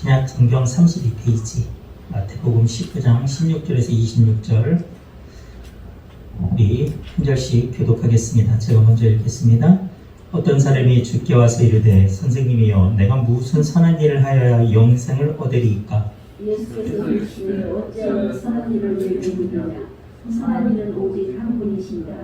신약 성경 32페이지 마태복음 19장 16절에서 26절 우리 한 절씩 교독하겠습니다. 제가 먼저 읽겠습니다. 어떤 사람이 주께 와서 이르되 선생님이여 내가 무슨 선한 일을 하여야 영생을 얻으리이까? 예수께서 이르시되 어찌하여 선한 일을 내리느냐? 선한 일은 오직 한 분이시니라.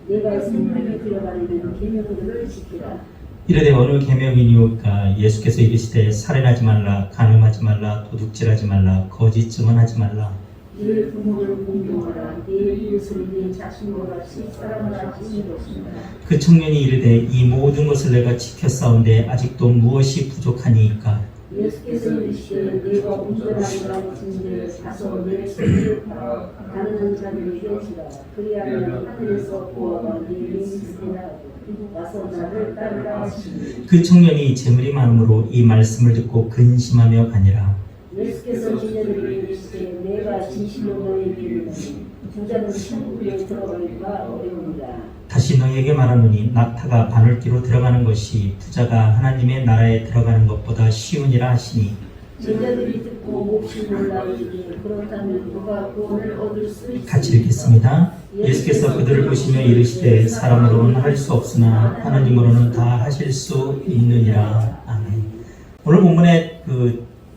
내가 생명에 들어가려면 계명들을 지키라. 이르되 어느 계명이니까? 예수께서 이르시되 살인하지 말라, 간음하지 말라, 도둑질하지 말라, 거짓 증언하지 말라. 네 부모를 공경하라. 네 이웃을 네 자신과 같이 사랑하라 하신 것이니라. 그 청년이 이르되 이 모든 것을 내가 지켰사온데 아직도 무엇이 부족하니이까? 예수께서 이르시되 내가 온전하리라 하신데 가서 내 소유를 팔아 가난한 자를 주시라. 그리하면 하늘에서 보아가 네 맹세를 하고 와서 나를 따르라 하시니. 그 청년이 재물이 많음으로 이 말씀을 듣고 근심하며 가니라. 예수께서 그들에게 이르시되 내가 진실로 너희에게 이르노니 부자는 천국에 들어가기가 어려우니라. 다시 너희에게 말하노니 낙타가 바늘귀로 들어가는 것이 부자가 하나님의 나라에 들어가는 것보다 쉬우니라 하시니. 제자들이 듣고 몹시 놀라이르되 그렇다면 누가 구원을 얻을 수 있으리까? 같이 읽겠습니다. 예수께서 그들을 보시며 이르시되 사람으로는 할 수 없으나 하나님으로는 다 하실 수 있느니라. 아멘. 오늘 본문의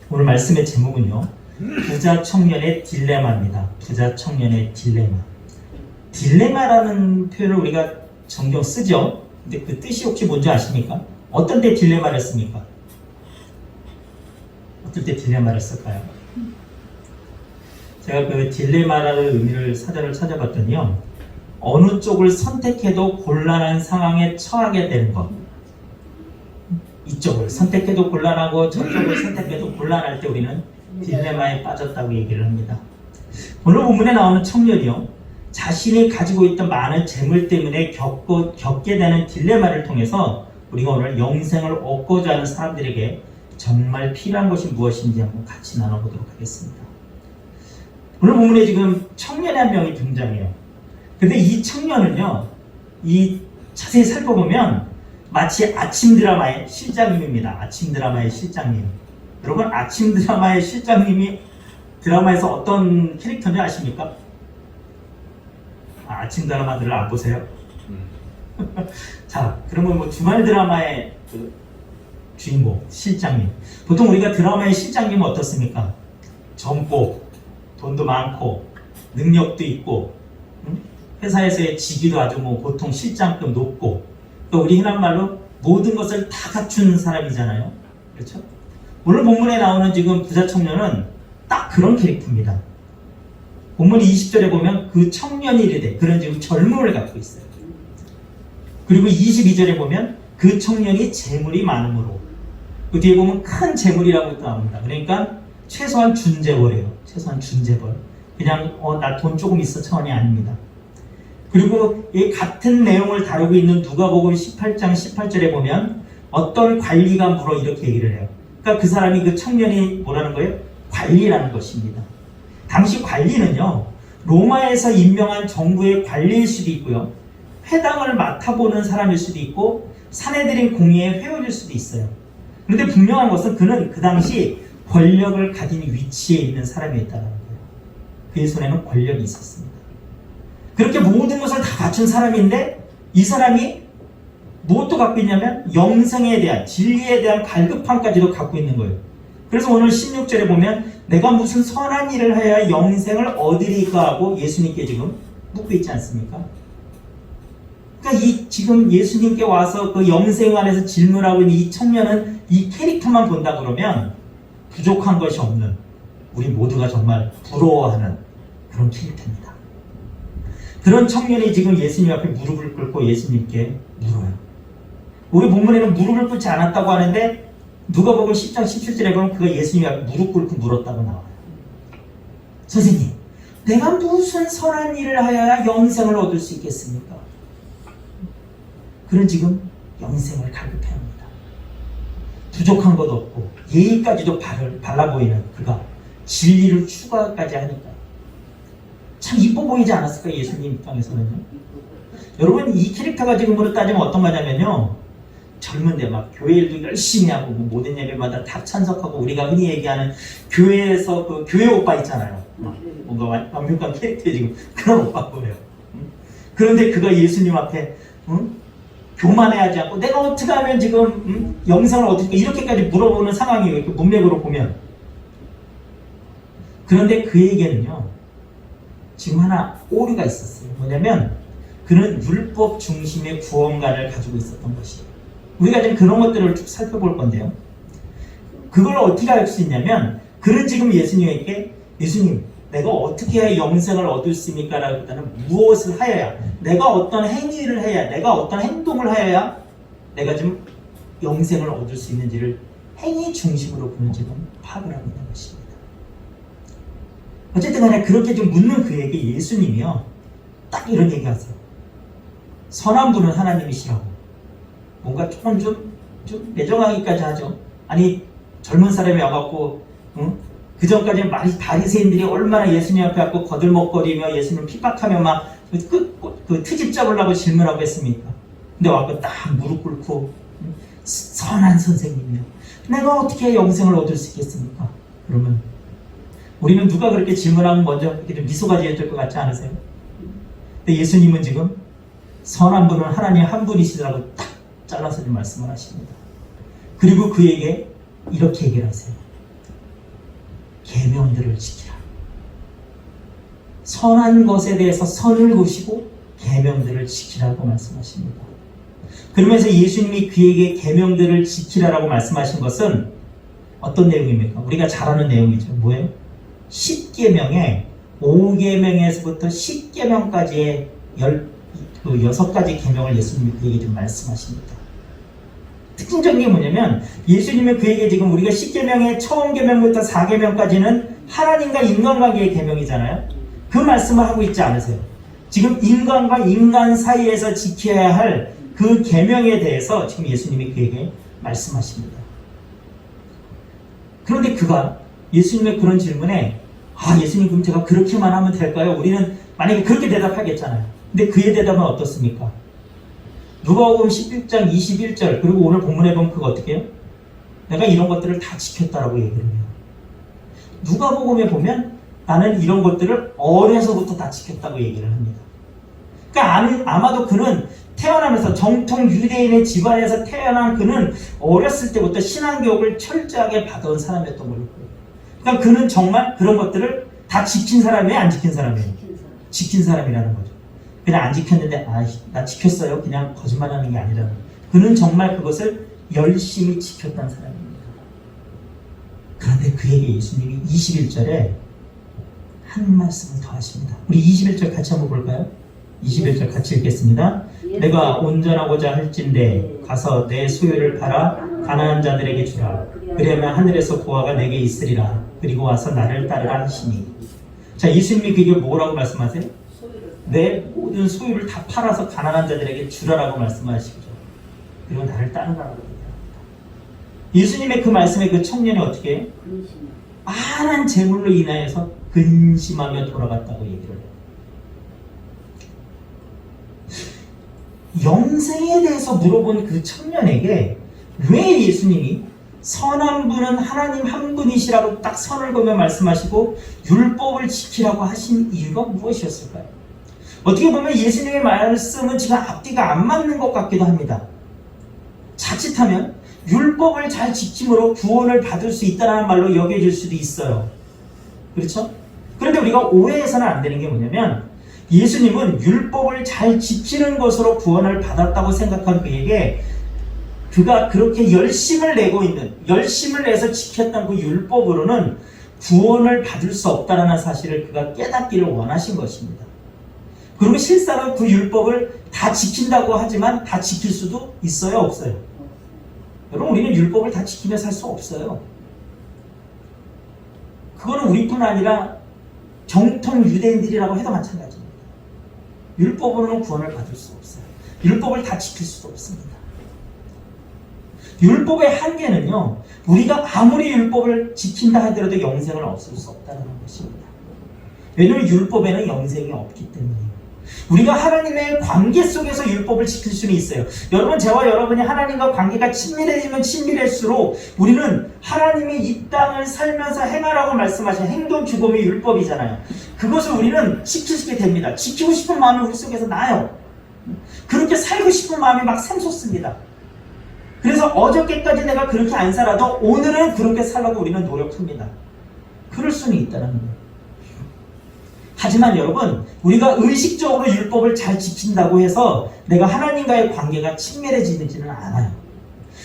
오늘 말씀의 제목은요, 부자 청년의 딜레마입니다. 부자 청년의 딜레마. 딜레마라는 표현을 우리가 종종 쓰죠. 근데 그 뜻이 혹시 뭔지 아십니까? 어떤 때 딜레마를 씁니까? 어떨 때 딜레마를 쓸까요? 제가 그 딜레마라는 의미를 사전을 찾아봤더니요, 어느 쪽을 선택해도 곤란한 상황에 처하게 되는 것. 이쪽을 선택해도 곤란하고 저쪽을 선택해도 곤란할 때 우리는 딜레마에 빠졌다고 얘기를 합니다. 오늘 본문에 나오는 청년이요, 자신이 가지고 있던 많은 재물 때문에 겪게 되는 딜레마를 통해서 우리가 오늘 영생을 얻고자 하는 사람들에게 정말 필요한 것이 무엇인지 한번 같이 나눠보도록 하겠습니다. 오늘 본문에 지금 청년의 한 명이 등장해요. 근데 이 청년은요, 이 자세히 살펴보면 마치 아침 드라마의 실장님입니다. 아침 드라마의 실장님. 여러분, 아침 드라마의 실장님이 드라마에서 어떤 캐릭터인지 아십니까? 아침 드라마들을 안 보세요? 자, 그러면 뭐 주말 드라마의 그 주인공, 실장님. 보통 우리가 드라마의 실장님은 어떻습니까? 젊고, 돈도 많고, 능력도 있고, 회사에서의 직위도 아주 뭐 보통 실장급 높고, 또 우리 흔한 말로 모든 것을 다 갖춘 사람이잖아요. 그렇죠? 오늘 본문에 나오는 지금 부자 청년은 딱 그런 캐릭터입니다. 본문 20절에 보면 그 청년이 이르되, 그런 지금 젊음을 갖고 있어요. 그리고 22절에 보면 그 청년이 재물이 많음으로, 그 뒤에 보면 큰 재물이라고 나옵니다. 그러니까 최소한 준재벌이에요. 최소한 준재벌. 그냥 나 돈 조금 있어 차원이 아닙니다. 그리고 이 같은 내용을 다루고 있는 누가복음 18장 18절에 보면 어떤 관리가 물어 이렇게 얘기를 해요. 그러니까 그 사람이, 그 청년이 뭐라는 거예요? 관리라는 것입니다. 당시 관리는요, 로마에서 임명한 정부의 관리일 수도 있고요, 회당을 맡아보는 사람일 수도 있고, 사내들인 공의의 회원일 수도 있어요. 그런데 분명한 것은 그는 그 당시 권력을 가진 위치에 있는 사람이었다는 거예요. 그의 손에는 권력이 있었습니다. 그렇게 모든 것을 다 갖춘 사람인데, 이 사람이 무엇도 갖고 있냐면 영생에 대한, 진리에 대한 갈급함까지도 갖고 있는 거예요. 그래서 오늘 16절에 보면 내가 무슨 선한 일을 해야 영생을 얻으리까 하고 예수님께 지금 묻고 있지 않습니까? 그러니까 지금 예수님께 와서 그 영생에 관해서 질문하고 있는 이 청년은 이 캐릭터만 본다 그러면 부족한 것이 없는, 우리 모두가 정말 부러워하는 그런 캐릭터입니다. 그런 청년이 지금 예수님 앞에 무릎을 꿇고 예수님께 물어요. 우리 본문에는 무릎을 꿇지 않았다고 하는데 누가복음 10장 17절에 보면 그가 예수님 앞에 무릎 꿇고 물었다고 나와요. 선생님, 내가 무슨 선한 일을 하여야 영생을 얻을 수 있겠습니까? 그는 지금 영생을 갈급해합니다. 부족한 것 없고 예의까지도 발라 보이는 그가 진리를 추구하기까지 하니까 참 이뻐 보이지 않았을까, 예수님 입장에서는요? 여러분, 이 캐릭터가 지금 따지면 어떤 거냐면요, 젊은데 막 교회 일도 열심히 하고 뭐 모든 예배마다 다 참석하고 우리가 흔히 얘기하는 교회에서 그 교회 오빠 있잖아요. 뭔가 완벽한 캐릭터 지금 그런 오빠 거예요. 그런데 그가 예수님 앞에 교만해하지 않고 내가 어떻게 하면 지금 영생을 어떻게 이렇게까지 물어보는 상황이에요. 이렇게 문맥으로 보면. 그런데 그에게는요 지금 하나 오류가 있었어요. 뭐냐면 그는 율법 중심의 구원관을 가지고 있었던 것이에요. 우리가 지금 그런 것들을 쭉 살펴볼 건데요. 그걸 어떻게 알 수 있냐면 그는 지금 예수님에게 예수님 내가 어떻게 해야 영생을 얻을 수 있습니까? 라기보다는 무엇을 하여야 내가 어떤 행위를 해야 내가 어떤 행동을 하여야 내가 좀 영생을 얻을 수 있는지를 행위 중심으로 그는 지금 파악을 하고 있는 것입니다. 어쨌든 간에 그렇게 좀 묻는 그에게 예수님이요 딱 이런 얘기 하세요. 선한 분은 하나님이시라고. 뭔가 조금 좀 매정하기까지 하죠. 아니 젊은 사람이 와갖고 그 전까지는 바리새인들이 얼마나 예수님 앞에 갖고 거들먹거리며 예수님 핍박하며 막 그 트집 잡으려고 질문하고 했습니까? 근데 와갖고 딱 무릎 꿇고 선한 선생님이요. 내가 어떻게 영생을 얻을 수 있겠습니까? 그러면 우리는 누가 그렇게 질문하면 먼저 이렇게 좀 미소가 지어질 것 같지 않으세요? 근데 예수님은 지금 선한 분은 하나님 한 분이시라고 딱 잘라서 좀 말씀을 하십니다. 그리고 그에게 이렇게 얘기를 하세요. 계명들을 지키라. 선한 것에 대해서 선을 보시고 계명들을 지키라고 말씀하십니다. 그러면서 예수님이 그에게 계명들을 지키라라고 말씀하신 것은 어떤 내용입니까? 우리가 잘 아는 내용이죠. 뭐예요? 10계명에 5계명에서부터 10계명까지의 6가지 계명을 예수님이 그에게 좀 말씀하십니다. 특징적인 게 뭐냐면 예수님은 그에게 지금 우리가 10계명의 처음 계명부터 4계명까지는 하나님과 인간관계의 계명이잖아요. 그 말씀을 하고 있지 않으세요? 지금 인간과 인간 사이에서 지켜야 할 그 계명에 대해서 지금 예수님이 그에게 말씀하십니다. 그런데 그가 예수님의 그런 질문에 예수님 그럼 제가 그렇게만 하면 될까요? 우리는 만약에 그렇게 대답하겠잖아요. 근데 그의 대답은 어떻습니까? 누가복음 11장 21절 그리고 오늘 본문에 보면 그거 어떻게 해요? 내가 이런 것들을 다 지켰다라고 얘기를 해요. 누가복음에 보면 나는 이런 것들을 어려서부터 다 지켰다고 얘기를 합니다. 그러니까 아마도 그는 태어나면서 정통 유대인의 집안에서 태어난 그는 어렸을 때부터 신앙교육을 철저하게 받아온 사람이었던 걸로 보여요. 그러니까 그는 정말 그런 것들을 다 지킨 사람이에요? 안 지킨 사람이에요? 지킨 사람이라는 거죠. 그냥 안 지켰는데 나 지켰어요. 그냥 거짓말하는 게 아니라는 거예요. 그는 정말 그것을 열심히 지켰던 사람입니다. 그런데 그에게 예수님이 21절에 한 말씀을 더 하십니다. 우리 21절 같이 한번 볼까요? 21절 같이 읽겠습니다. 내가 온전하고자 할진대 가서 내 소유를 팔아 가난한 자들에게 주라. 그러면 하늘에서 보화가 내게 있으리라. 그리고 와서 나를 따르라 하시니. 자, 예수님이 그게 뭐라고 말씀하세요? 내 모든 소유를 다 팔아서 가난한 자들에게 주라라고 말씀하시죠. 그리고 나를 따르라고 얘기합니다. 예수님의 그 말씀에 그 청년이 어떻게 해요? 많은 재물로 인하여서 근심하며 돌아갔다고 얘기를 해요. 영생에 대해서 물어본 그 청년에게 왜 예수님이 선한 분은 하나님 한 분이시라고 딱 선을 그으며 말씀하시고 율법을 지키라고 하신 이유가 무엇이었을까요? 어떻게 보면 예수님의 말씀은 지금 앞뒤가 안 맞는 것 같기도 합니다. 자칫하면 율법을 잘 지킴으로 구원을 받을 수 있다는 말로 여겨질 수도 있어요. 그렇죠? 그런데 우리가 오해해서는 안 되는 게 뭐냐면 예수님은 율법을 잘 지키는 것으로 구원을 받았다고 생각한 그에게 그가 그렇게 열심을 내서 지켰던 그 율법으로는 구원을 받을 수 없다는 사실을 그가 깨닫기를 원하신 것입니다. 그리고 실상은 그 율법을 다 지킨다고 하지만 다 지킬 수도 있어요, 없어요? 여러분, 우리는 율법을 다 지키며 살 수 없어요. 그거는 우리뿐 아니라 정통 유대인들이라고 해도 마찬가지입니다. 율법으로는 구원을 받을 수 없어요. 율법을 다 지킬 수도 없습니다. 율법의 한계는요, 우리가 아무리 율법을 지킨다 하더라도 영생을 얻을 수 없다는 것입니다. 왜냐하면 율법에는 영생이 없기 때문이에요. 우리가 하나님의 관계 속에서 율법을 지킬 수는 있어요. 여러분, 저와 여러분이 하나님과 관계가 친밀해지면 친밀할수록 우리는 하나님이 이 땅을 살면서 행하라고 말씀하신 행동 규범이 율법이잖아요. 그것을 우리는 지키게 됩니다. 지키고 싶은 마음이 우리 속에서 나요. 그렇게 살고 싶은 마음이 막 샘솟습니다. 그래서 어저께까지 내가 그렇게 안 살아도 오늘은 그렇게 살라고 우리는 노력합니다. 그럴 수는 있다는 거예요. 하지만 여러분, 우리가 의식적으로 율법을 잘 지킨다고 해서 내가 하나님과의 관계가 친밀해지지는 않아요.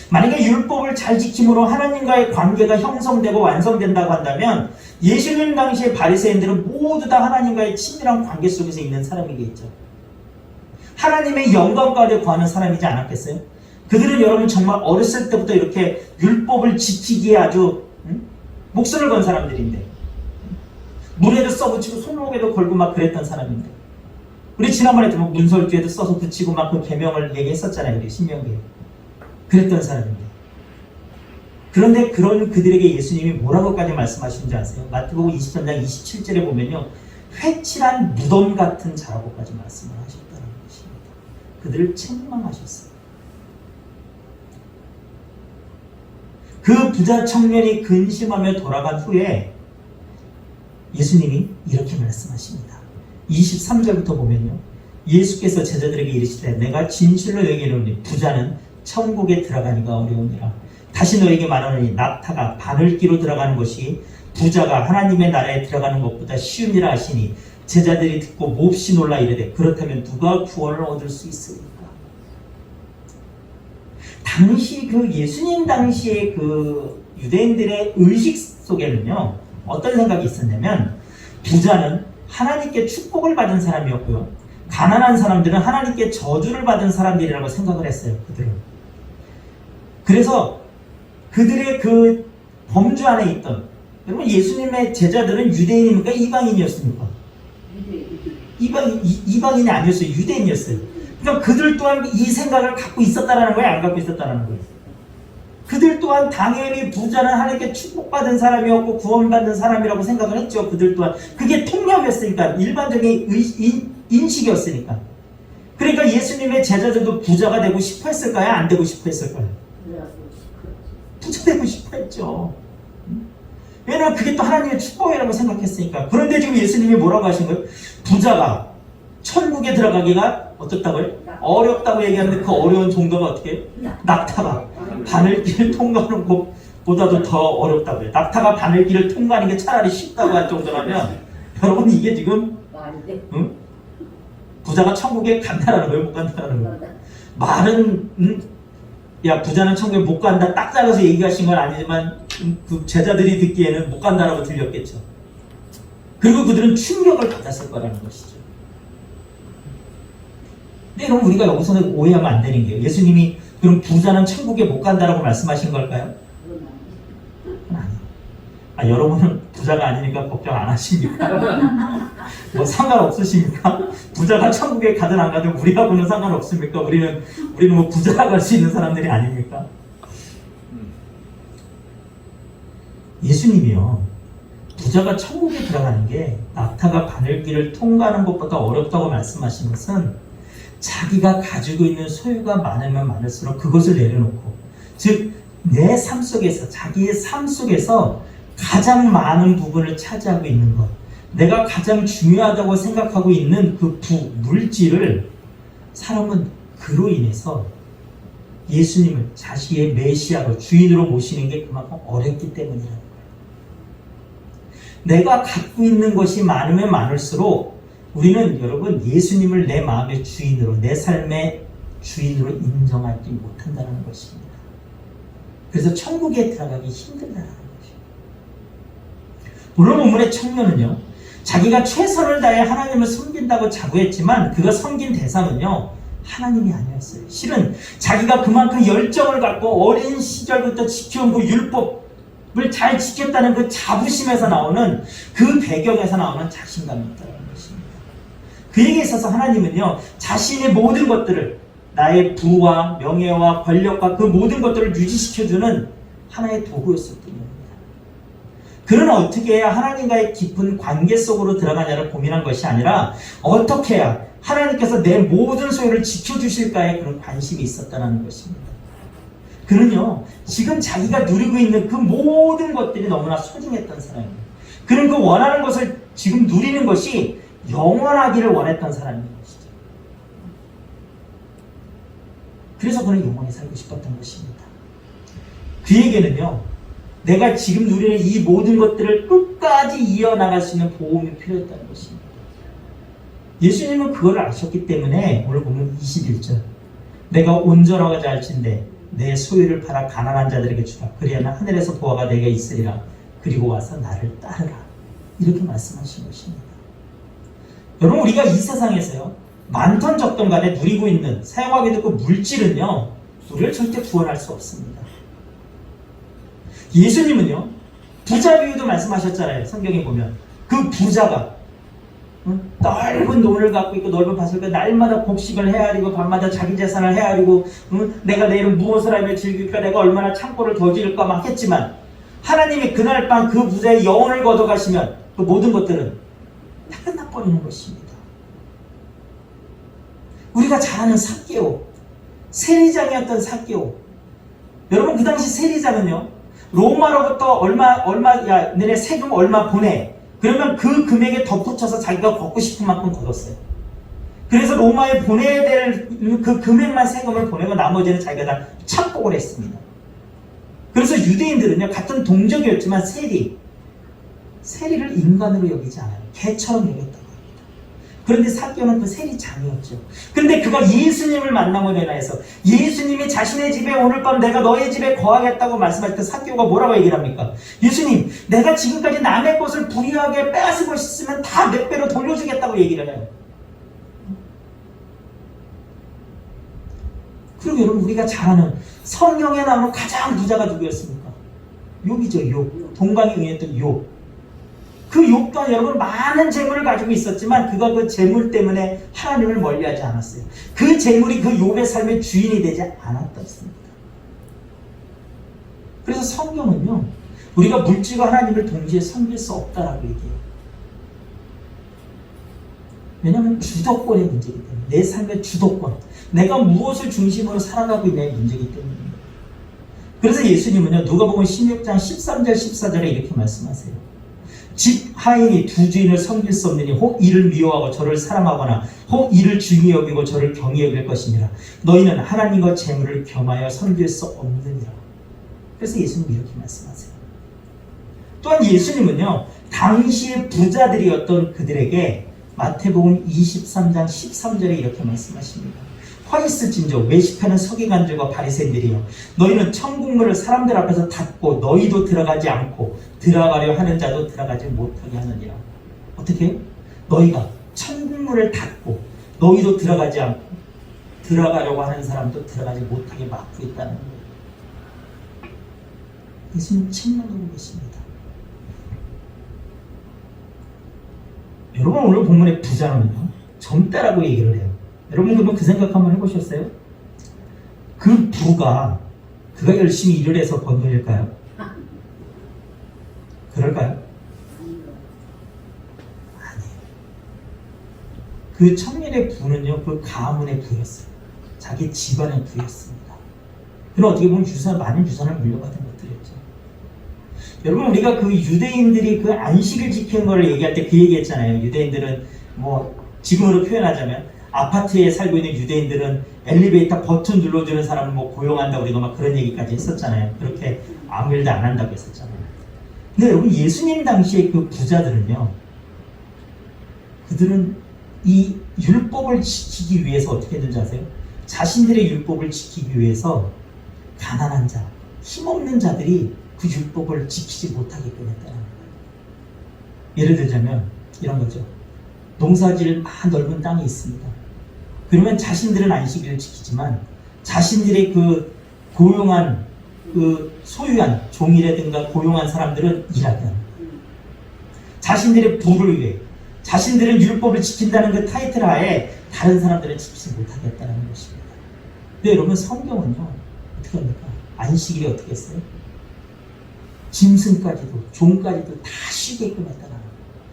만약에 율법을 잘 지킴으로 하나님과의 관계가 형성되고 완성된다고 한다면 예수님 당시의 바리새인들은 모두 다 하나님과의 친밀한 관계 속에서 있는 사람이겠죠. 하나님의 영광 가운데 거하는 사람이지 않았겠어요? 그들은 여러분 정말 어렸을 때부터 이렇게 율법을 지키기에 아주 목숨을 건 사람들인데, 물에도 써붙이고 손목에도 걸고 막 그랬던 사람인데, 우리 지난번에도 문설주에도 써서 붙이고 막 그 계명을 얘기했었잖아요. 우리 신명기에. 그랬던 사람인데, 그런데 그런 그들에게 예수님이 뭐라고까지 말씀하시는지 아세요? 마태복음 23장 27절에 보면요, 회칠한 무덤 같은 자라고까지 말씀을 하셨다는 것입니다. 그들을 책망하셨어요. 그 부자 청년이 근심하며 돌아간 후에 예수님이 이렇게 말씀하십니다. 23절부터 보면요, 예수께서 제자들에게 이르시되 내가 진실로 너희에게 이르노니 부자는 천국에 들어가기가 어려우니라. 다시 너에게 말하노니 낙타가 바늘기로 들어가는 것이 부자가 하나님의 나라에 들어가는 것보다 쉬우니라 하시니 제자들이 듣고 몹시 놀라 이르되 그렇다면 누가 구원을 얻을 수 있으리까? 당시 그 예수님 당시의 그 유대인들의 의식 속에는요, 어떤 생각이 있었냐면 부자는 하나님께 축복을 받은 사람이었고요, 가난한 사람들은 하나님께 저주를 받은 사람들이라고 생각을 했어요. 그들은. 그래서 그들의 그 범주 안에 있던, 여러분 예수님의 제자들은 유대인입니까? 이방인이었습니까? 이방인이 아니었어요. 유대인이었어요. 그러니까 그들 또한 이 생각을 갖고 있었다라는 거예요? 안 갖고 있었다라는 거예요? 그들 또한 당연히 부자는 하나님께 축복받은 사람이었고 구원받은 사람이라고 생각을 했죠. 그들 또한. 그게 통념이었으니까, 일반적인 인식이었으니까. 그러니까 예수님의 제자들도 부자가 되고 싶어 했을까요? 안 되고 싶어 했을까요? 부자 되고 싶어 했죠. 왜냐하면 그게 또 하나님의 축복이라고 생각했으니까. 그런데 지금 예수님이 뭐라고 하신 거예요? 부자가 천국에 들어가기가 어떻다고요? 어렵다고 얘기하는데 그 어려운 정도가 어떻게 해요? 낙타가 바늘길을 통과하는 것보다도 더 어렵다고요. 낙타가 바늘길을 통과하는 게 차라리 쉽다고 할 정도라면, 여러분 이게 지금 응? 부자가 천국에 간다라는 거예요? 못 간다라는 거예요? 말은 야 부자는 천국에 못 간다 딱 잘라서 얘기하신 건 아니지만 그 제자들이 듣기에는 못 간다라고 들렸겠죠. 그리고 그들은 충격을 받았을 거라는 것이죠. 근데 여러분 우리가 여기서는 오해하면 안 되는 게요, 예수님이 그럼 부자는 천국에 못 간다라고 말씀하신 걸까요? 그건 아니에요. 여러분은 부자가 아니니까 걱정 안 하십니까? 뭐 상관없으십니까? 부자가 천국에 가든 안 가든 우리하고는 상관없습니까? 우리는 뭐 부자가 갈 수 있는 사람들이 아닙니까? 예수님이요, 부자가 천국에 들어가는 게 낙타가 바늘길을 통과하는 것보다 어렵다고 말씀하신 것은 자기가 가지고 있는 소유가 많으면 많을수록 그것을 내려놓고, 즉 내 삶 속에서, 자기의 삶 속에서 가장 많은 부분을 차지하고 있는 것, 내가 가장 중요하다고 생각하고 있는 그 물질을 사람은 그로 인해서 예수님을 자신의 메시아로 주인으로 모시는 게 그만큼 어렵기 때문이라는 거예요. 내가 갖고 있는 것이 많으면 많을수록 우리는 여러분 예수님을 내 마음의 주인으로, 내 삶의 주인으로 인정하지 못한다는 것입니다. 그래서 천국에 들어가기 힘들다는 것입니다. 오늘 본문의 청년은요, 자기가 최선을 다해 하나님을 섬긴다고 자부했지만 그가 섬긴 대상은요, 하나님이 아니었어요. 실은 자기가 그만큼 열정을 갖고 어린 시절부터 지켜온 그 율법을 잘 지켰다는 그 자부심에서 나오는, 그 배경에서 나오는 자신감이 있다는 것입니다. 그에게 있어서 하나님은요, 자신의 모든 것들을, 나의 부와 명예와 권력과 그 모든 것들을 유지시켜주는 하나의 도구였을 뿐입니다. 그는 어떻게 해야 하나님과의 깊은 관계 속으로 들어가냐를 고민한 것이 아니라 어떻게 해야 하나님께서 내 모든 소유를 지켜주실까에 그런 관심이 있었다는 것입니다. 그는요, 지금 자기가 누리고 있는 그 모든 것들이 너무나 소중했던 사람입니다. 그는 그 원하는 것을 지금 누리는 것이 영원하기를 원했던 사람인 것이죠. 그래서 그는 영원히 살고 싶었던 것입니다. 그에게는요, 내가 지금 누리는 이 모든 것들을 끝까지 이어나갈 수 있는 보험이 필요했다는 것입니다. 예수님은 그걸 아셨기 때문에 오늘 보면 21절, 내가 온전하고자 할진대 내 소유를 팔아 가난한 자들에게 주라. 그리하면 하늘에서 보화가 내게 있으리라. 그리고 와서 나를 따르라. 이렇게 말씀하신 것입니다. 여러분, 우리가 이 세상에서요, 많던 적던 간에 누리고 있는 사용하게 되고 물질은요, 우리를 절대 구원할 수 없습니다. 예수님은요, 부자 비유도 말씀하셨잖아요. 성경에 보면 그 부자가 넓은 논을 갖고 있고 넓은 밭을 갖고 날마다 곡식을 헤아리고 밤마다 자기 재산을 헤아리고 내가 내일은 무엇을 하며 즐길까, 내가 얼마나 창고를 더 지을까 막 했지만 하나님이 그날 밤 그 부자의 영혼을 걷어가시면 그 모든 것들은 다 끝나버리는 것입니다. 우리가 잘 아는 삭개오, 세리장이었던 삭개오. 여러분, 그 당시 세리장은요, 로마로부터 야 너네 세금 얼마 보내. 그러면 그 금액에 덧붙여서 자기가 걷고 싶은 만큼 걷었어요. 그래서 로마에 보내야 될 그 금액만 세금을 보내고 나머지는 자기가 다 착복을 했습니다. 그래서 유대인들은요, 같은 동족이었지만 세리를 인간으로 여기지 않아요. 개처럼 여겼다고 합니다. 그런데 삭개오는 그 세리장이었죠. 그런데 그가 예수님을 만남으로 인해서 예수님이 자신의 집에 오늘 밤 내가 너의 집에 거하겠다고 말씀할 때 삭개오가 뭐라고 얘기를 합니까? 예수님, 내가 지금까지 남의 것을 불의하게 빼앗은 것이 있으면 다 몇 배로 돌려주겠다고 얘기를 해요. 그리고 여러분, 우리가 잘 아는 성경에 나오는 가장 부자가 누구였습니까? 욥이죠. 욥. 동방에 응했던 욥. 그 욥 또한 여러분 많은 재물을 가지고 있었지만 그가 그 재물 때문에 하나님을 멀리하지 않았어요. 그 재물이 그 욥의 삶의 주인이 되지 않았습니다. 그래서 성경은요, 우리가 물질과 하나님을 동시에 섬길 수 없다라고 얘기해요. 왜냐하면 주도권의 문제이기 때문에, 내 삶의 주도권, 내가 무엇을 중심으로 살아가고 있냐의 문제이기 때문입니다. 그래서 예수님은요, 누가복음 16장 13절 14절에 이렇게 말씀하세요. 집 하인이 두 주인을 섬길 수 없느니 혹 이를 미워하고 저를 사랑하거나 혹 이를 중히 여기고 저를 경히 여길 것이니라. 너희는 하나님과 재물을 겸하여 섬길 수 없느니라. 그래서 예수님이 이렇게 말씀하세요. 또한 예수님은요, 당시의 부자들이었던 그들에게 마태복음 23장 13절에 이렇게 말씀하십니다. 화 있을진저 외식하는 서기관들과 바리새인들이여, 너희는 천국문을 사람들 앞에서 닫고 너희도 들어가지 않고 들어가려 하는 자도 들어가지 못하게 하느니라. 어떻게? 너희가 천국문을 닫고 너희도 들어가지 않고 들어가려고 하는 사람도 들어가지 못하게 막고 있다는 거예요. 예수님 책망하고 계십니다. 여러분, 오늘 본문의 부자는요, 젊다라고 얘기를 해요. 여러분, 그러면 그 생각 한번 해보셨어요? 그 부가 그가 열심히 일을 해서 번 돈일까요? 그럴까요? 아니에요. 그 청년의 부는요, 그 가문의 부였어요. 자기 집안의 부였습니다. 그럼 어떻게 보면 많은 유산을 물려받은 것들이었죠. 여러분, 우리가 그 유대인들이 그 안식을 지키는 걸 얘기할 때 그 얘기했잖아요. 유대인들은 지금으로 표현하자면 아파트에 살고 있는 유대인들은 엘리베이터 버튼 눌러주는 사람을 고용한다고 우리가 막 그런 얘기까지 했었잖아요. 그렇게 아무 일도 안 한다고 했었잖아요. 근데 여러분, 예수님 당시에 그 부자들은요, 그들은 이 율법을 지키기 위해서 어떻게 했는지 아세요? 자신들의 율법을 지키기 위해서 가난한 자, 힘없는 자들이 그 율법을 지키지 못하게끔 했다는 거예요. 예를 들자면 이런 거죠. 농사질 넓은 땅이 있습니다. 그러면 자신들은 안식일을 지키지만 자신들의 그 고용한 소유한 종이라든가 고용한 사람들은 일하게 합니다. 자신들의 부를 위해 자신들은 율법을 지킨다는 그 타이틀 하에 다른 사람들은 지키지 못하겠다는 것입니다. 근데 여러분, 성경은요, 어떻게 합니까? 안식일이 어떻게 했어요? 짐승까지도 종까지도 다 쉬게끔 했다는 거예요.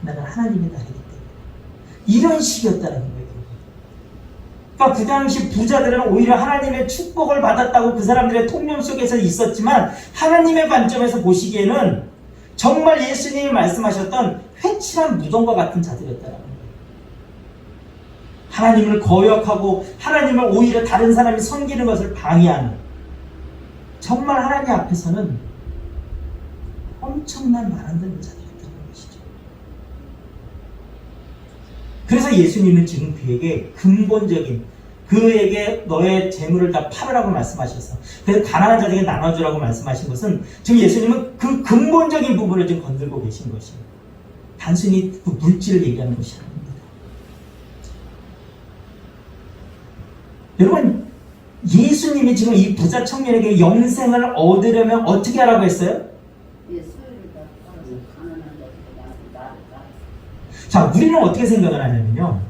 나는 하나님의 나라이기 때문에. 이런 식이었다는 거예요. 그러니까 그 당시 부자들은 오히려 하나님의 축복을 받았다고 그 사람들의 통념 속에서 있었지만 하나님의 관점에서 보시기에는 정말 예수님이 말씀하셨던 회칠한 무덤과 같은 자들이었다는 거예요. 하나님을 거역하고 하나님을 오히려 다른 사람이 섬기는 것을 방해하는, 정말 하나님 앞에서는 엄청난 말 안 듣는 자들이었다는 것이죠. 그래서 예수님은 지금 그에게 근본적인, 그에게 너의 재물을 다 팔으라고 말씀하셔서, 그래서 가난한 자들에게 나눠주라고 말씀하신 것은 지금 예수님은 그 근본적인 부분을 지금 건들고 계신 것이에요. 단순히 그 물질을 얘기하는 것이 아닙니다. 여러분, 예수님이 지금 이 부자 청년에게 영생을 얻으려면 어떻게 하라고 했어요? 자, 우리는 어떻게 생각을 하냐면요,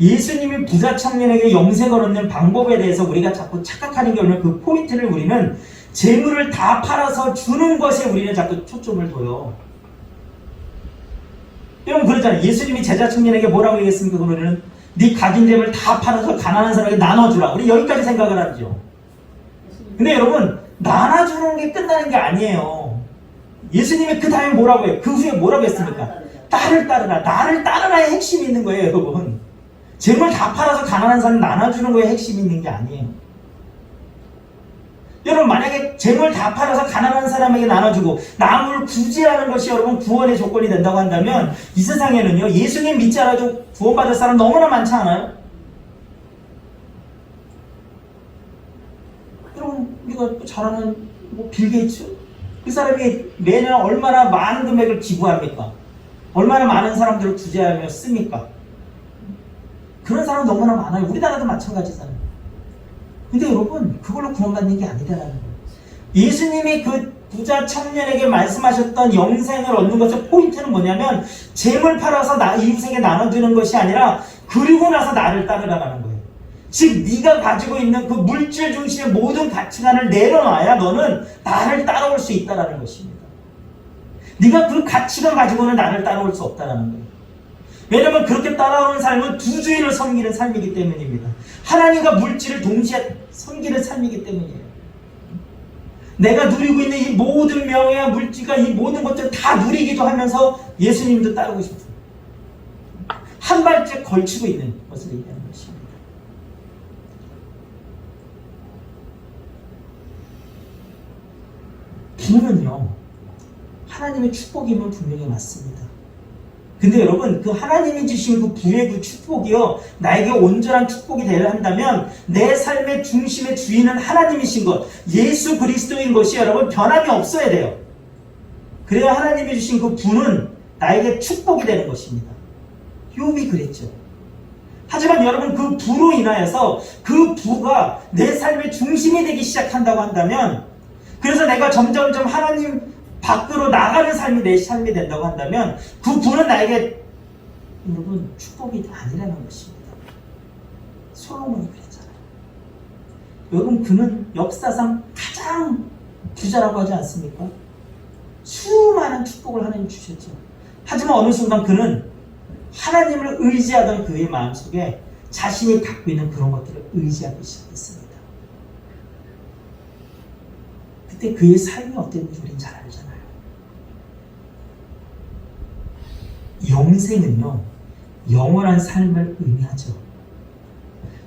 예수님이 부자 청년에게 영생을 얻는 방법에 대해서 우리가 자꾸 착각하는 경우는 그 포인트를 우리는 재물을 다 팔아서 주는 것에 우리는 자꾸 초점을 둬요. 여러분 그러잖아요. 예수님이 제자 청년에게 뭐라고 얘기했습니까? 그러면은 네 가진 재물 다 팔아서 가난한 사람에게 나눠주라. 우리 여기까지 생각을 하죠. 근데 여러분, 나눠주는 게 끝나는 게 아니에요. 예수님이 그 다음에 뭐라고 해요? 그 후에 뭐라고 했습니까? 나를 따르라. 나를 따르라의 핵심이 있는 거예요, 여러분. 재물 다 팔아서 가난한 사람 나눠주는 거에 핵심이 있는 게 아니에요. 여러분, 만약에 재물 다 팔아서 가난한 사람에게 나눠주고 남을 구제하는 것이 여러분 구원의 조건이 된다고 한다면 이 세상에는요, 예수님 믿지 않아도 구원받을 사람 너무나 많지 않아요? 여러분, 우리가 잘 아는 빌 게이츠? 그 사람이 매년 얼마나 많은 금액을 기부합니까? 얼마나 많은 사람들을 구제하며 씁니까? 그런 사람 너무나 많아요. 우리나라도 마찬가지잖아요. 근데 여러분, 그걸로 구원받는 게 아니다라는 거예요. 예수님이 그 부자 청년에게 말씀하셨던 영생을 얻는 것의 포인트는 뭐냐면 재물 팔아서 이웃에게 나눠주는 것이 아니라 그리고 나서 나를 따르라는 거예요. 즉 네가 가지고 있는 그 물질 중심의 모든 가치관을 내려놔야 너는 나를 따라올 수 있다는 것입니다. 네가 그 가치관 가지고는 나를 따라올 수 없다는 거예요. 왜냐하면 그렇게 따라오는 삶은 두 주인을 섬기는 삶이기 때문입니다. 하나님과 물질을 동시에 섬기는 삶이기 때문이에요. 내가 누리고 있는 이 모든 명예와 물질과 이 모든 것들을 다 누리기도 하면서 예수님도 따르고 싶은, 한 발짝 걸치고 있는 것을 얘기하는 것입니다. 부는요, 하나님의 축복이면 분명히 맞습니다. 근데 여러분, 그 하나님이 주신 그 부의 그 축복이요, 나에게 온전한 축복이 되려 한다면 내 삶의 중심의 주인은 하나님이신 것, 예수 그리스도인 것이 여러분 변함이 없어야 돼요. 그래야 하나님이 주신 그 부는 나에게 축복이 되는 것입니다. 욥이 그랬죠. 하지만 여러분, 그 부로 인하여서 그 부가 내 삶의 중심이 되기 시작한다고 한다면, 그래서 내가 점점점 하나님 밖으로 나가는 삶이 내 삶이 된다고 한다면 그 부는 나에게 여러분 축복이 아니라는 것입니다. 솔로몬이 그랬잖아요. 여러분, 그는 역사상 가장 부자라고 하지 않습니까? 수많은 축복을 하나님 주셨죠. 하지만 어느 순간 그는 하나님을 의지하던 그의 마음속에 자신이 갖고 있는 그런 것들을 의지하기 시작했습니다. 그때 그의 삶이 어땠는지 우리는 잘 알잖아요. 영생은요, 영원한 삶을 의미하죠.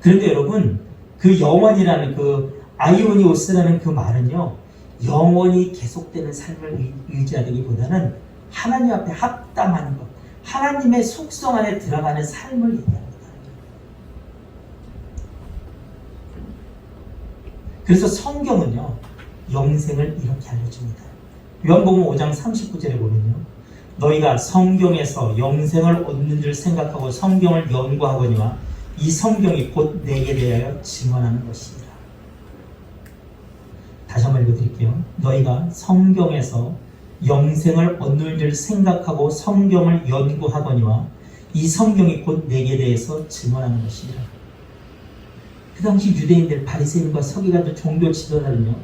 그런데 여러분, 그 영원이라는 그 아이오니오스라는 그 말은요, 영원히 계속되는 삶을 의지하기보다는 하나님 앞에 합당한 것, 하나님의 속성 안에 들어가는 삶을 얘기합니다. 그래서 성경은요, 영생을 이렇게 알려줍니다. 요한복음 5장 39절에 보면요, 너희가 성경에서 영생을 얻는 줄 생각하고 성경을 연구하거니와 이 성경이 곧 내게 대하여 증언하는 것이라. 다시 한번 읽어드릴게요. 너희가 성경에서 영생을 얻는 줄 생각하고 성경을 연구하거니와 이 성경이 곧 내게 대해서 증언하는 것이라. 그 당시 유대인들, 바리새인과 서기관들, 종교 지도자는요,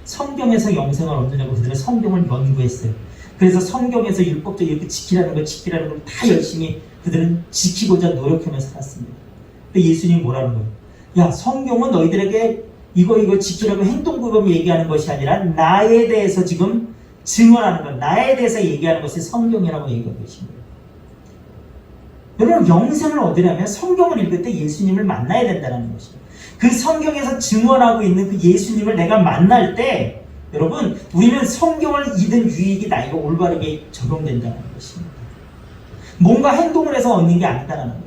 성경에서 영생을 얻느냐고 그들은 성경을 연구했어요. 그래서 성경에서 율법적 이렇게 지키라는 걸 다 열심히 그들은 지키고자 노력하며 살았습니다. 근데 예수님이 뭐라는 거예요? 야, 성경은 너희들에게 이거 지키라고 행동구범 얘기하는 것이 아니라 나에 대해서 지금 증언하는 것, 나에 대해서 얘기하는 것이 성경이라고 얘기하고 계신 거예요. 여러분, 영생을 얻으려면 성경을 읽을 때 예수님을 만나야 된다는 것이에요. 그 성경에서 증언하고 있는 그 예수님을 내가 만날 때 여러분, 우리는 성경을 잊은 유익이 나에게 올바르게 적용된다는 것입니다. 뭔가 행동을 해서 얻는 게 아니다라는 거예요.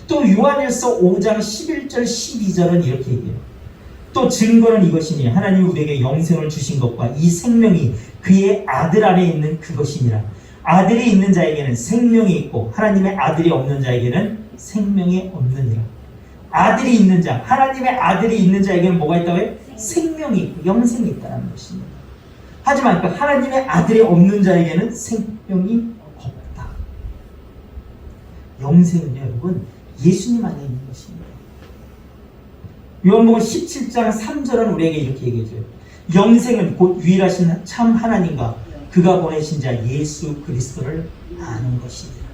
또 요한일서 5장 11절 12절은 이렇게 얘기해요. 또 증거는 이것이니 하나님이 우리에게 영생을 주신 것과 이 생명이 그의 아들 안에 있는 그것이니라. 아들이 있는 자에게는 생명이 있고 하나님의 아들이 없는 자에게는 생명이 없느니라. 아들이 있는 자, 하나님의 아들이 있는 자에게는 뭐가 있다고 해요? 생명이 있고 영생이 있다는 것입니다. 하지만 그 하나님의 아들이 없는 자에게는 생명이 없다. 영생은요, 여러분, 예수님 안에 있는 것입니다. 요한복음 17장 3절은 우리에게 이렇게 얘기해줘요. 영생은 곧 유일하신 참 하나님과 그가 보내신 자 예수 그리스도를 아는 것이니라.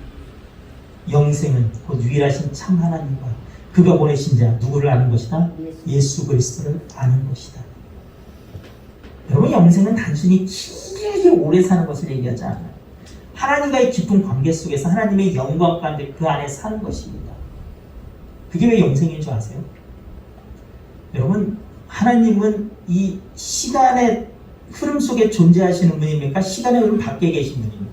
영생은 곧 유일하신 참 하나님과 그가 보내신 자 누구를 아는 것이다? 예수 그리스도를 아는 것이다. 여러분, 영생은 단순히 길게 오래 사는 것을 얘기하지 않아요. 하나님과의 깊은 관계 속에서 하나님의 영광 가운데 그 안에 사는 것입니다. 그게 왜 영생인 줄 아세요? 여러분, 하나님은 이 시간의 흐름 속에 존재하시는 분입니까? 시간의 흐름 밖에 계신 분입니까?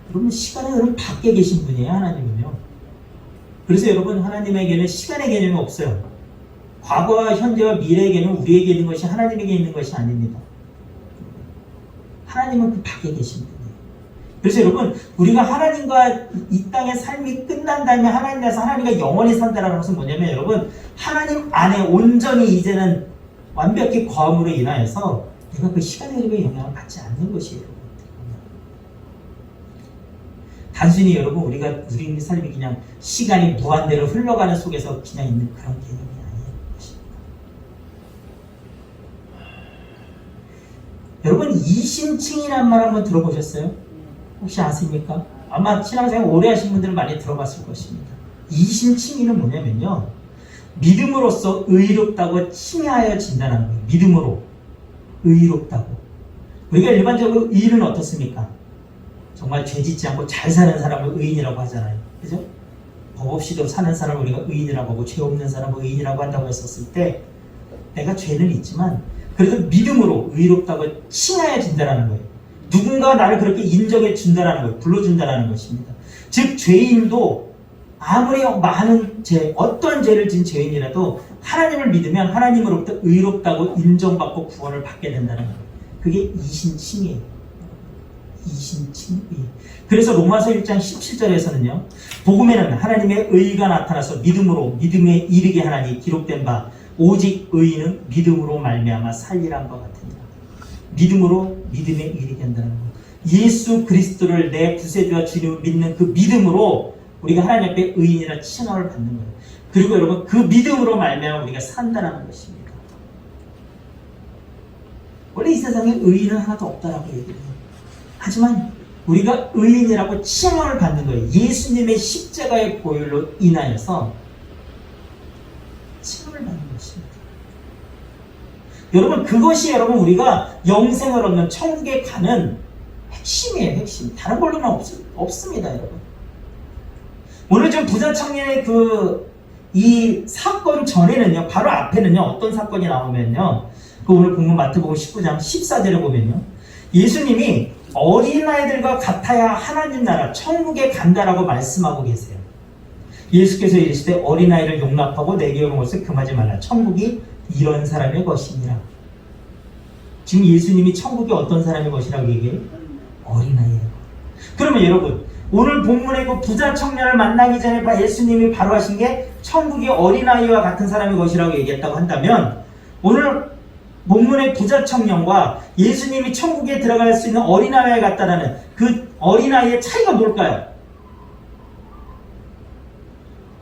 여러분, 시간의 흐름 밖에 계신 분이에요, 하나님은요. 그래서 여러분, 하나님에게는 시간의 개념이 없어요. 과거와 현재와 미래의 개념은 우리에게 있는 것이 하나님에게 있는 것이 아닙니다. 하나님은 그 밖에 계신 분이에요. 그래서 여러분, 우리가 하나님과 이 땅의 삶이 끝난 다음에 하나님께서 하나님과 영원히 산다는 것은 뭐냐면 여러분, 하나님 안에 온전히 이제는 완벽히 거함으로 인하여서 내가 그 시간의 흐름에 영향을 받지 않는 것이에요. 단순히 여러분, 우리가 누리는 삶이 그냥 시간이 무한대로 흘러가는 속에서 그냥 있는 그런 개념이 아니에요. 여러분, 이신칭이라는 말 한번 들어보셨어요? 혹시 아십니까? 아마 신앙생활 오래 하신 분들은 많이 들어봤을 것입니다. 이신칭의는 뭐냐면요, 믿음으로써 의롭다고 칭하여진다는 거예요. 믿음으로 의롭다고. 우리가 일반적으로 의인은 어떻습니까? 정말 죄 짓지 않고 잘 사는 사람을 의인이라고 하잖아요. 그죠? 법 없이도 사는 사람을 우리가 의인이라고 하고 죄 없는 사람을 의인이라고 한다고 했었을 때 내가 죄는 있지만 그래도 믿음으로 의롭다고 칭하여진다는 거예요. 누군가 나를 그렇게 인정해 준다는 거예요. 불러준다는 것입니다. 즉, 죄인도 아무리 많은 죄, 어떤 죄를 지은 죄인이라도 하나님을 믿으면 하나님으로부터 의롭다고 인정받고 구원을 받게 된다는 거예요. 그게 이신칭이에요. 이신칭의. 그래서 로마서 1장 17절에서는요, 복음에는 하나님의 의가 나타나서 믿음으로 믿음에 이르게 하나니 기록된 바 오직 의인은 믿음으로 말미암아 살리란 것 같으니라. 믿음으로 믿음에 이르게 한다는 것. 예수 그리스도를 내 구세주와 주님을 믿는 그 믿음으로 우리가 하나님 앞에 의인이라 칭함을 받는 거예요. 그리고 여러분, 그 믿음으로 말미암아 우리가 산다는 것입니다. 원래 이 세상에 의인은 하나도 없다라고 얘기해요. 하지만 우리가 의인이라고 칭함을 받는 거예요. 예수님의 십자가의 보혈로 인하여서 칭함을 받는 것입니다. 여러분, 그것이 여러분 우리가 영생을 얻는 천국에 가는 핵심이에요. 핵심. 다른 걸로는 없습니다. 여러분. 오늘 좀 부자 청년의 이 사건 전에는요, 바로 앞에는요, 어떤 사건이 나오면요, 오늘 본문 마태복음 19장 14절에 보면요, 예수님이 어린아이들과 같아야 하나님 나라 천국에 간다라고 말씀하고 계세요. 예수께서 이르시되 어린아이를 용납하고 내게 오는 것을 금하지 말라. 천국이 이런 사람의 것이니라. 지금 예수님이 천국이 어떤 사람의 것이라고 얘기해요? 어린아이예요. 그러면 여러분, 오늘 본문의 그 부자 청년을 만나기 전에 예수님이 바로 하신 게 천국이 어린아이와 같은 사람의 것이라고 얘기했다고 한다면, 오늘 본문의 부자 청년과 예수님이 천국에 들어갈 수 있는 어린아이와 같다라는 그 어린아이의 차이가 뭘까요?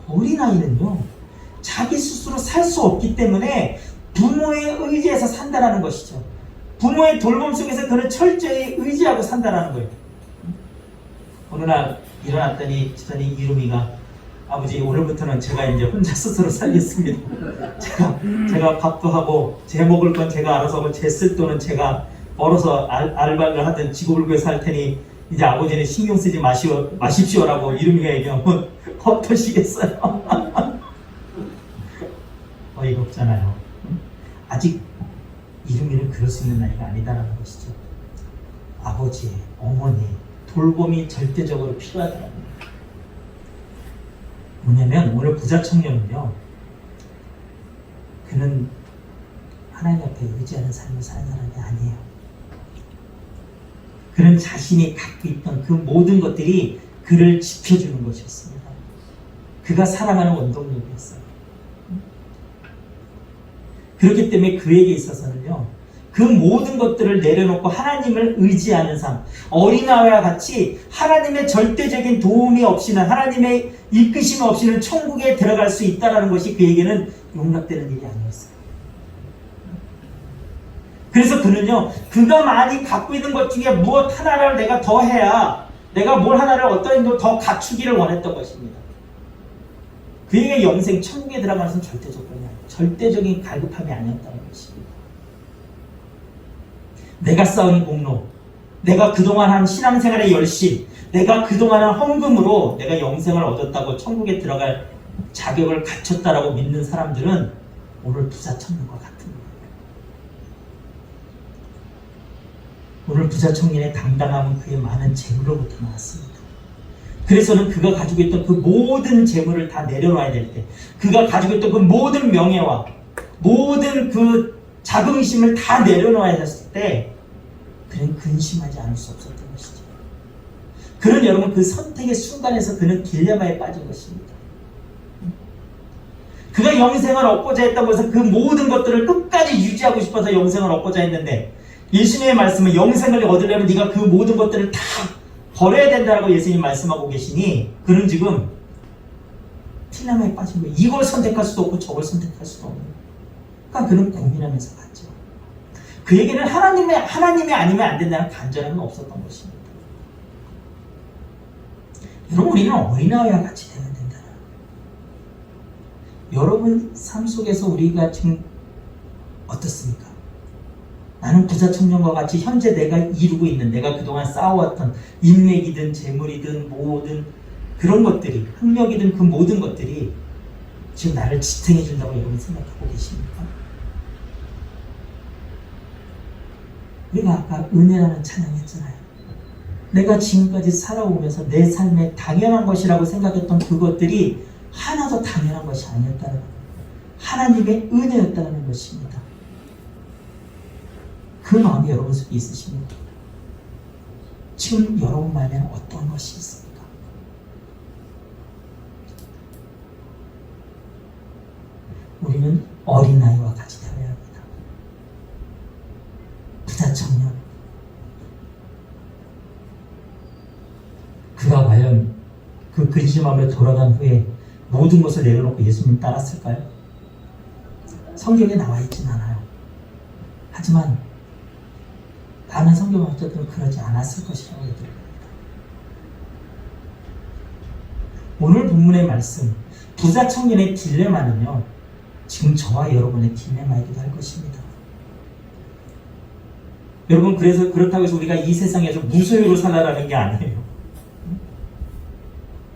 어린아이는요, 자기 스스로 살 수 없기 때문에 부모의 의지에서 산다라는 것이죠. 부모의 돌봄 속에서 그는 철저히 의지하고 산다라는 거예요. 어느 날 일어났더니 집사님 이름이가 아버지 오늘부터는 제가 이제 혼자 스스로 살겠습니다. 제가 밥도 하고 제 먹을 건 제가 알아서 하고 제 쓸 돈은 제가 벌어서 알바를 하든 지고불구에 살 테니 이제 아버지는 신경 쓰지 마십시오라고 이름이가 얘기하면 어떠시겠어요? 어이가 없잖아요. 아직 이름이는 그럴 수 있는 나이가 아니다라는 것이죠. 아버지, 어머니 돌봄이 절대적으로 필요하다는 거예요. 뭐냐면 오늘 부자 청년은요, 그는 하나님 앞에 의지하는 삶을 사는 사람이 아니에요. 그는 자신이 갖고 있던 그 모든 것들이 그를 지켜주는 것이었습니다. 그가 살아가는 원동력이었어요. 그렇기 때문에 그에게 있어서는요, 그 모든 것들을 내려놓고 하나님을 의지하는 삶, 어린아이와 같이 하나님의 절대적인 도움이 없이는, 하나님의 이끄심 없이는 천국에 들어갈 수 있다는 것이 그에게는 용납되는 일이 아니었어요. 그래서 그는요, 그가 많이 갖고 있는 것 중에 무엇 하나를 내가 더 해야, 내가 뭘 하나를 어떤 정도 더 갖추기를 원했던 것입니다. 그에게 영생, 천국에 들어가는 것은 절대적인 갈급함이 아니었다는 것입니다. 내가 쌓은 공로, 내가 그동안 한 신앙생활의 열심, 내가 그동안 한 헌금으로 내가 영생을 얻었다고 천국에 들어갈 자격을 갖췄다라고 믿는 사람들은 오늘 부자 청년과 같은 거예요. 오늘 부자 청년의 당당함은 그의 많은 재물로부터 나왔습니다. 그래서는 그가 가지고 있던 그 모든 재물을 다 내려놔야 될 때, 그가 가지고 있던 그 모든 명예와 모든 그 자긍심을 다 내려놔야 했을 때 그는 근심하지 않을 수 없었던 것이죠. 그는 여러분 그 선택의 순간에서 그는 딜레마에 빠진 것입니다. 그가 영생을 얻고자 했던 것은 그 모든 것들을 끝까지 유지하고 싶어서 영생을 얻고자 했는데, 예수님의 말씀은 영생을 얻으려면 네가 그 모든 것들을 다 버려야 된다고 예수님이 말씀하고 계시니 그는 지금 딜레마에 빠진 거예요. 이걸 선택할 수도 없고 저걸 선택할 수도 없는 거예요. 그러니까 그는 고민하면서 갔죠. 그에게는 하나님이 아니면 안 된다는 간절함은 없었던 것입니다. 여러분, 우리는 어린아이와 같이 되면 된다는 거예요. 여러분 삶 속에서 우리가 지금 어떻습니까? 나는 부자 청년과 같이 현재 내가 이루고 있는, 내가 그동안 쌓아왔던 인맥이든 재물이든 모든 그런 것들이, 학력이든 그 모든 것들이 지금 나를 지탱해 준다고 여러분 생각하고 계십니까? 우리가 아까 은혜라는 찬양했잖아요. 내가 지금까지 살아오면서 내 삶에 당연한 것이라고 생각했던 그것들이 하나도 당연한 것이 아니었다는 거예요. 하나님의 은혜였다는 것입니다. 그 마음이 여러분 속에 있으십니까? 지금 여러분 마음에는 어떤 것이 있습니까? 우리는 어린아이와 같이 되어야 합니다. 부자 청년, 그가 과연 그 근심함에 돌아간 후에 모든 것을 내려놓고 예수님 따랐을까요? 성경에 나와 있진 않아요. 하지만 많은 성경학자들은 그러지 않았을 것이라고 얘기합니다. 오늘 본문의 말씀, 부자 청년의 딜레마는요, 지금 저와 여러분의 딜레마이기도 할 것입니다. 여러분, 그래서 그렇다고 해서 우리가 이 세상에서 무소유로 살아라는 게 아니에요.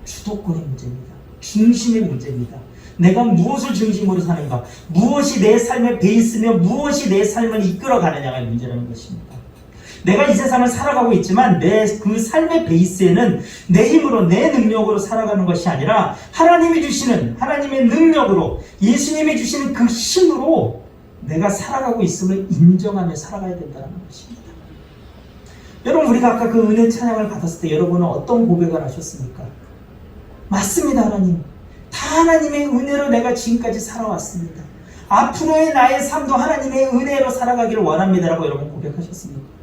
주도권의 문제입니다. 중심의 문제입니다. 내가 무엇을 중심으로 사는가, 무엇이 내 삶의 베이스며 무엇이 내 삶을 이끌어가느냐가 문제라는 것입니다. 내가 이 세상을 살아가고 있지만 내 그 삶의 베이스에는 내 힘으로, 내 능력으로 살아가는 것이 아니라 하나님이 주시는, 하나님의 능력으로, 예수님이 주시는 그 힘으로 내가 살아가고 있음을 인정하며 살아가야 된다는 것입니다. 여러분, 우리가 아까 그 은혜 찬양을 받았을 때 여러분은 어떤 고백을 하셨습니까? 맞습니다, 하나님. 다 하나님의 은혜로 내가 지금까지 살아왔습니다. 앞으로의 나의 삶도 하나님의 은혜로 살아가기를 원합니다라고 여러분 고백하셨습니까?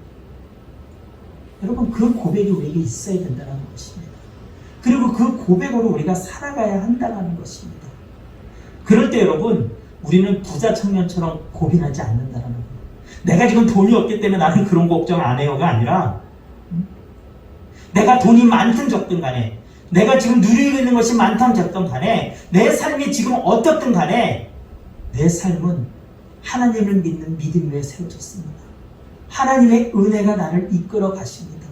여러분, 그 고백이 우리에게 있어야 된다는 것입니다. 그리고 그 고백으로 우리가 살아가야 한다는 것입니다. 그럴 때 여러분, 우리는 부자 청년처럼 고민하지 않는다는 거예요. 내가 지금 돈이 없기 때문에 나는 그런 걱정 안 해요가 아니라 내가 돈이 많든 적든 간에 내가 지금 누리고 있는 것이 많든 적든 간에 내 삶이 지금 어떻든 간에 내 삶은 하나님을 믿는 믿음 위에 세워졌습니다. 하나님의 은혜가 나를 이끌어 가십니다.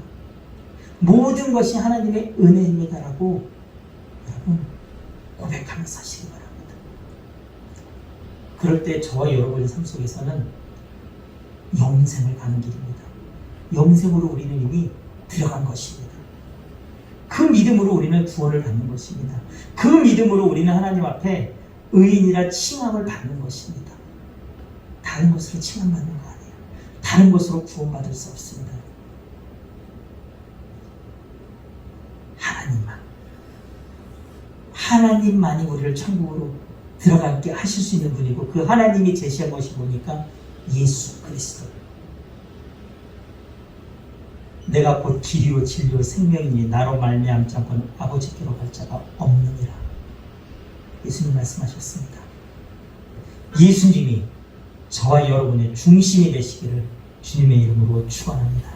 모든 것이 하나님의 은혜입니다라고 여러분 고백하며 사시기 바랍니다. 그럴 때 저와 여러분의 삶 속에서는 영생을 가는 길입니다. 영생으로 우리는 이미 들어간 것입니다. 그 믿음으로 우리는 구원을 받는 것입니다. 그 믿음으로 우리는 하나님 앞에 의인이라 칭함을 받는 것입니다. 다른 것으로 칭함받는 거 아니에요. 다른 것으로 구원받을 수 없습니다. 하나님만이 우리를 천국으로 들어가게 하실 수 있는 분이고 그 하나님이 제시한 것이 뭐니까 예수 그리스도. 내가 곧 길이요 진리요 생명이니 나로 말미암지 않고는 아버지께로 갈 자가 없느니라. 예수님 말씀하셨습니다. 예수님이 저와 여러분의 중심이 되시기를 주님의 이름으로 축원합니다.